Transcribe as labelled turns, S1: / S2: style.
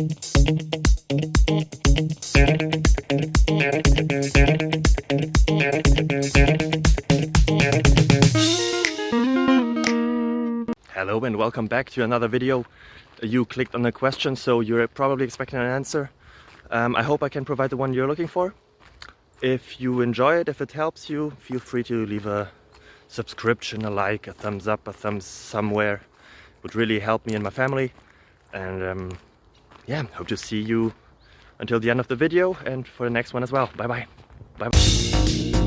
S1: Hello and welcome back to another video. You clicked on a question, so you're probably expecting an answer. I hope I can provide the one you're looking for. If you enjoy it, if it helps you, feel free to leave a subscription, a like, a thumbs up, a thumbs somewhere. It would really help me and my family. And yeah, hope to see you until the end of the video and for the next one as well. Bye bye. Bye bye.